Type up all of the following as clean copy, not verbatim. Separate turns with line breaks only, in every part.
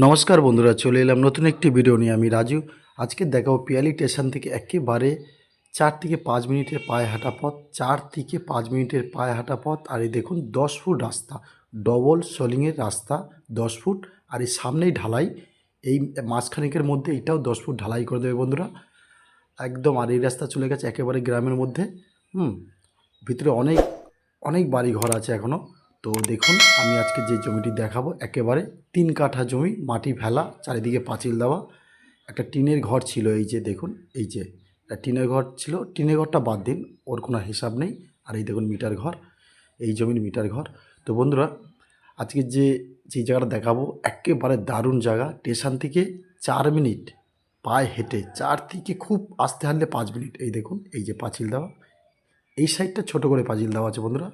নমস্কার বন্ধুরা, চলে এলাম নতুন একটি ভিডিও নিয়ে। আমি রাজু। আজকে দেখাবো পিয়ালি স্টেশন থেকে একেবারে 4 থেকে 5 মিনিটের পায়ে হাঁটা পথ, 4 থেকে 5 মিনিটের পায়ে হাঁটা পথ। আর এই দেখুন 10 ফুট রাস্তা, ডবল সোলিংয়ের রাস্তা 10 ফুট। আর এই সামনেই ঢালাই, এই মাসখানেকের মধ্যে এটাও 10 ফুট ঢালাই করে দেবে বন্ধুরা একদম। আর এই রাস্তা চলে গেছে একেবারে গ্রামের মধ্যে। ভিতরে অনেক অনেক বাড়ি ঘর আছে এখনও। তো দেখুন, আমি আজকে যে জমিটি দেখাবো একেবারে 3 কাঠা জমি, মাটি ফেলা, চারিদিকে পাঁচিল দেওয়া। একটা টিনের ঘর ছিল, এই যে দেখুন, এই যে টিনের ঘর ছিল। টিনের ঘরটা বাদ দিন, ওর কোনো হিসাব নেই। আর এই দেখুন মিটার ঘর, এই জমির মিটার ঘর। তো বন্ধুরা, আজকে যে জায়গাটা দেখাবো একেবারে দারুণ জায়গা। স্টেশন থেকে 4 মিনিট পায়ে হেঁটে, 4 থেকে খুব আস্তে হাঁটলে 5 মিনিট। এই দেখুন, এই যে পাঁচিল দেওয়া, এই সাইডটা ছোট করে পাঁচিল দেওয়া আছে বন্ধুরা।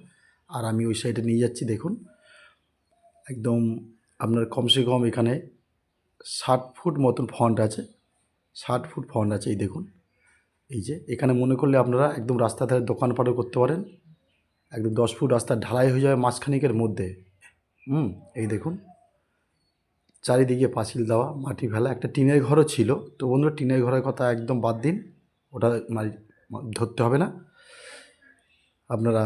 আর আমি ওই সাইডে নিয়ে যাচ্ছি। দেখুন একদম আপনার কমসে কম এখানে 60 ফুট মতন ফন্ট আছে, 60 ফুট ফন্ট আছে। এই দেখুন, এই যে এখানে মনে করলে আপনারা একদম রাস্তা ধারে দোকানপাটও করতে পারেন। একদম 10 ফুট রাস্তা ঢালাই হয়ে যাবে মাসখানিকের মধ্যে। এই দেখুন চারিদিকে পাঁচিল দেওয়া, মাটি ফেলা, একটা টিনের ঘরও ছিল। তো বন্ধুরা, টিনের ঘরের কথা একদম বাদ দিন, ওটা ধরতে হবে না। আপনারা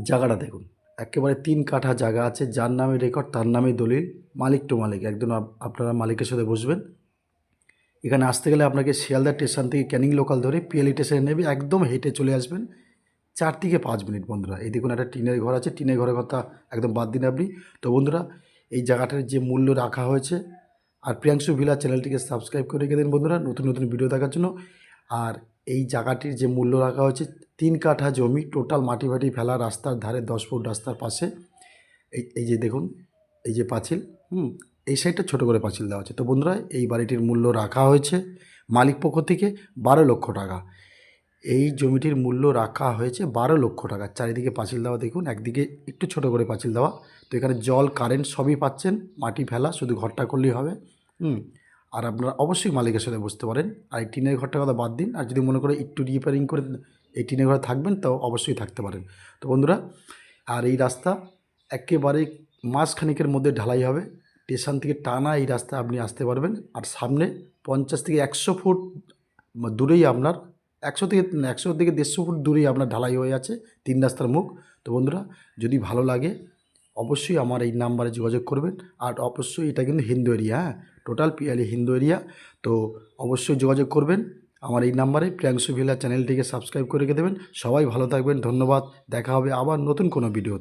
জায়গাটা দেখুন, একেবারে 3 কাঠা জায়গা আছে। যার নামে রেকর্ড তার নামে দলিল, মালিক টু মালিক। একদম আপনারা মালিকের সাথে বসবেন। এখানে আসতে গেলে আপনাকে শিয়ালদা স্টেশন থেকে ক্যানিং লোকাল ধরে পিএলই স্টেশনে নেবে, একদম হেঁটে চলে আসবেন 4 থেকে 5 মিনিট বন্ধুরা। এই দেখুন একটা টিনের ঘর আছে, টিনের ঘরের কথা একদম বাদ দিন আপনি। তো বন্ধুরা, এই জায়গাটার যে মূল্য রাখা হয়েছে, আর প্রিয়াংশু ভিলা চ্যানেলটিকে সাবস্ক্রাইব করে রেখে দিন বন্ধুরা নতুন নতুন ভিডিও দেখার জন্য। আর এই জায়গাটির যে মূল্য রাখা হয়েছে, 3 কাঠা জমি, টোটাল মাটি ফাটি ফেলা, রাস্তার ধারে 10 ফুট রাস্তার পাশে। এই যে দেখুন, এই যে পাঁচিল, এই সাইডটা ছোটো করে পাঁচিল দেওয়া আছে। তো বন্ধুরা, এই বাড়িটির মূল্য রাখা হয়েছে মালিক পক্ষ থেকে 12 লক্ষ টাকা। এই জমিটির মূল্য রাখা হয়েছে 12 লক্ষ টাকা। চারিদিকে পাঁচিল দেওয়া দেখুন, একদিকে একটু ছোট করে পাঁচিল দেওয়া। তো এখানে জল, কারেন্ট সবই পাচ্ছেন, মাটি ফেলা, শুধু ঘরটা করলেই হবে। আর আপনারা অবশ্যই মালিকের সাথে বসতে পারেন। আর এই টিনের ঘরটার কথা বাদ দিন, আর যদি মনে করে একটু রিপেয়ারিং করে এই টিনের ঘরে থাকবেন, তাও অবশ্যই থাকতে পারেন। তো বন্ধুরা, আর এই রাস্তা একেবারে মাসখানেকের মধ্যে ঢালাই হবে। স্টেশন থেকে টানা এই রাস্তা আপনি আসতে পারবেন। আর সামনে 50 থেকে 100 ফুট দূরেই আপনার 100 থেকে 150 ফুট দূরেই আপনার ঢালাই হয়ে আছে 3 রাস্তার মুখ। তো বন্ধুরা, যদি ভালো লাগে অবশ্যই আমার এই নাম্বারে যোগাযোগ করবেন। আর অবশ্যই এটা কিন্তু Hindu area, total Piyali Hindu area. তো অবশ্যই যোগাযোগ করবেন আমার এই নাম্বারে। প্রিয়াংশু ভিলা চ্যানেলটিকে সাবস্ক্রাইব করে রেখে দেবেন। সবাই ভালো থাকবেন, ধন্যবাদ। দেখা হবে আবার নতুন কোনো ভিডিও।